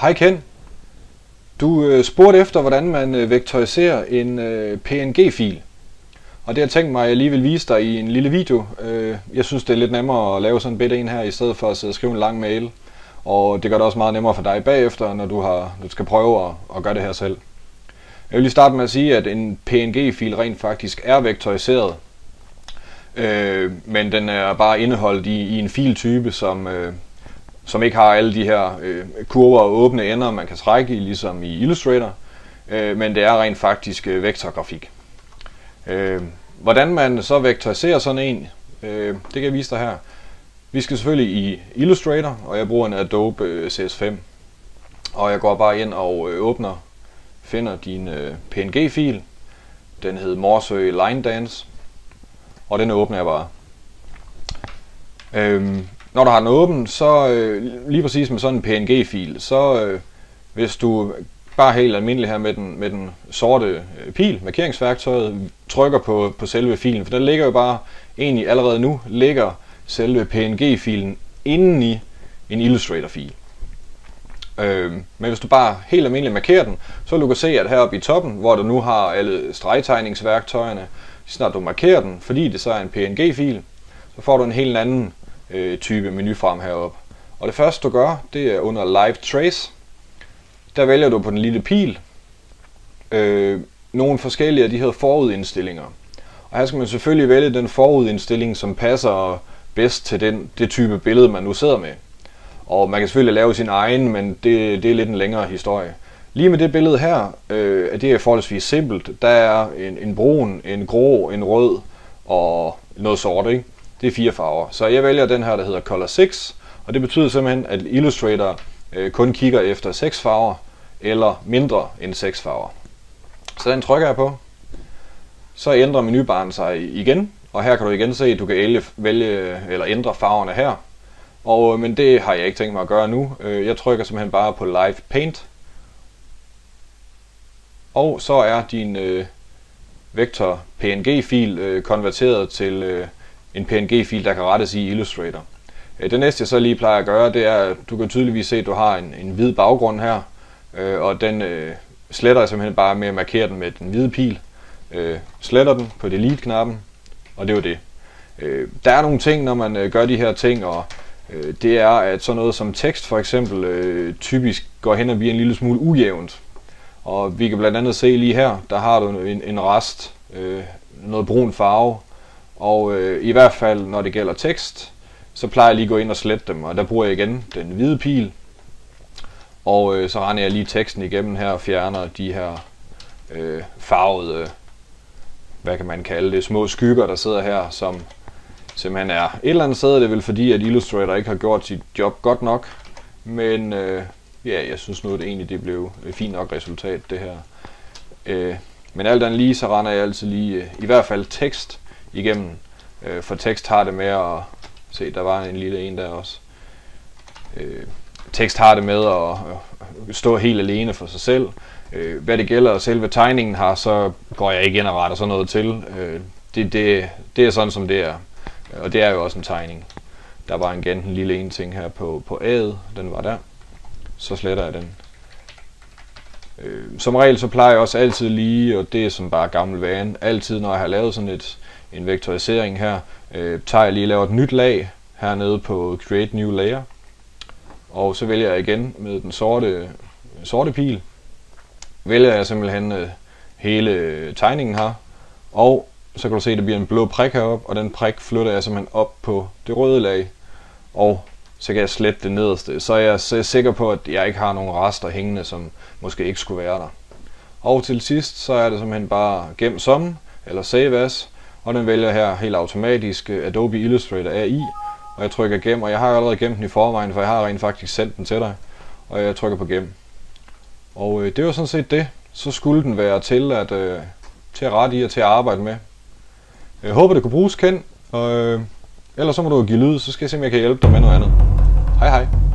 Hej Ken. Du spurgte efter, hvordan man vektoriserer en PNG-fil. Og det har jeg tænkt mig, at jeg lige vil vise dig i en lille video. Jeg synes, det er lidt nemmere at lave sådan en bitte en her, i stedet for at sidde og skrive en lang mail. Og det gør det også meget nemmere for dig bagefter, når du skal prøve at gøre det her selv. Jeg vil lige starte med at sige, at en PNG-fil rent faktisk er vektoriseret. Men den er bare indeholdt i en filtype, som ikke har alle de her kurver og åbne ender, man kan trække i, ligesom i Illustrator. Men det er rent faktisk vektorgrafik. Hvordan man så vektoriserer sådan en, det kan jeg vise dig her. Vi skal selvfølgelig i Illustrator, og jeg bruger en Adobe CS5. Og jeg går bare ind og finder din PNG-fil. Den hedder Morsø Line Dance. Og den åbner jeg bare. Når du har den åben, så lige præcis med sådan en PNG-fil, så hvis du bare helt almindelig her med den sorte pil, markeringsværktøjet, trykker på selve filen, for der ligger jo bare egentlig allerede nu, ligger selve PNG-filen inde i en Illustrator-fil. Men hvis du bare helt almindeligt markerer den, så vil du kan se, at heroppe i toppen, hvor du nu har alle stregtegningsværktøjerne, snart du markerer den, fordi det så er en PNG-fil, så får du en helt anden type menu frem heroppe. Og det første du gør, det er under Live Trace. Der vælger du på den lille pil nogle forskellige af de her forudindstillinger. Og her skal man selvfølgelig vælge den forudindstilling, som passer bedst til det type billede, man nu sidder med. Og man kan selvfølgelig lave sin egen, men det er lidt en længere historie. Lige med det billede her, det er forholdsvis simpelt. Der er en brun, en grå, en rød og noget sort, ikke? Det er 4 farver. Så jeg vælger den her, der hedder Color 6, og det betyder simpelthen, at Illustrator kun kigger efter 6 farver, eller mindre end 6 farver. Så den trykker jeg på. Så ændrer menubaren sig igen, og her kan du igen se, at du kan vælge eller ændre farverne her. Men det har jeg ikke tænkt mig at gøre nu. Jeg trykker simpelthen bare på Live Paint. Og så er din vektor PNG-fil konverteret til en PNG-fil, der kan rettes i Illustrator. Det næste jeg så lige plejer at gøre, det er, at du kan tydeligvis se, at du har en hvid baggrund her, og den sletter jeg simpelthen bare med at markere den med den hvide pil. Sletter den på Delete-knappen, og det er jo det. Der er nogle ting, når man gør de her ting, og det er, at sådan noget som tekst for eksempel typisk går hen og bliver en lille smule ujævnt. Og vi kan blandt andet se lige her, der har du en rest, noget brun farve, og i hvert fald når det gælder tekst, så plejer jeg lige at gå ind og slette dem, og der bruger jeg igen den hvide pil, og så render jeg lige teksten igennem her og fjerner de her farvede, hvad kan man kalde det, små skygger, der sidder her, som simpelthen er et eller andet sted. Det er vel fordi, at Illustrator ikke har gjort sit job godt nok, men ja, jeg synes nu, at det blev et fint nok resultat, det her. Men alt andet lige, så render jeg altid lige, i hvert fald tekst igennem, for tekst har det med at, se, der var en lille en der også. Tekst har det med at stå helt alene for sig selv. Hvad det gælder selve tegningen har, så går jeg ikke ind og retter sådan noget til. Det er sådan, som det er. Og det er jo også en tegning. Der var en lille en ting her på A'et, den var der. Så sletter jeg den. Som regel så plejer jeg også altid lige, og det er som bare gammel vane, altid når jeg har lavet sådan en vektorisering her, tager jeg lige og laver et nyt lag hernede på Create New Layer. Og så vælger jeg igen med den sorte pil. Vælger jeg simpelthen hele tegningen her. Og så kan du se, at der bliver en blå prik heroppe, og den prik flytter jeg simpelthen op på det røde lag. Og så kan jeg slette det nederste. Så er jeg sikker på, at jeg ikke har nogen rester hængende, som måske ikke skulle være der. Og til sidst, så er det simpelthen bare gem som, eller save as. Og den vælger her helt automatisk Adobe Illustrator AI. Og jeg trykker gem, og jeg har allerede gemt den i forvejen, for jeg har rent faktisk sendt den til dig. Og jeg trykker på gem. Og det var sådan set det. Så skulle den være til at rette i og til at arbejde med. Jeg håber, det kunne bruges, Ken. Ellers så må du give lyd, så skal jeg se, om jeg kan hjælpe dig med noget andet. Hej hej.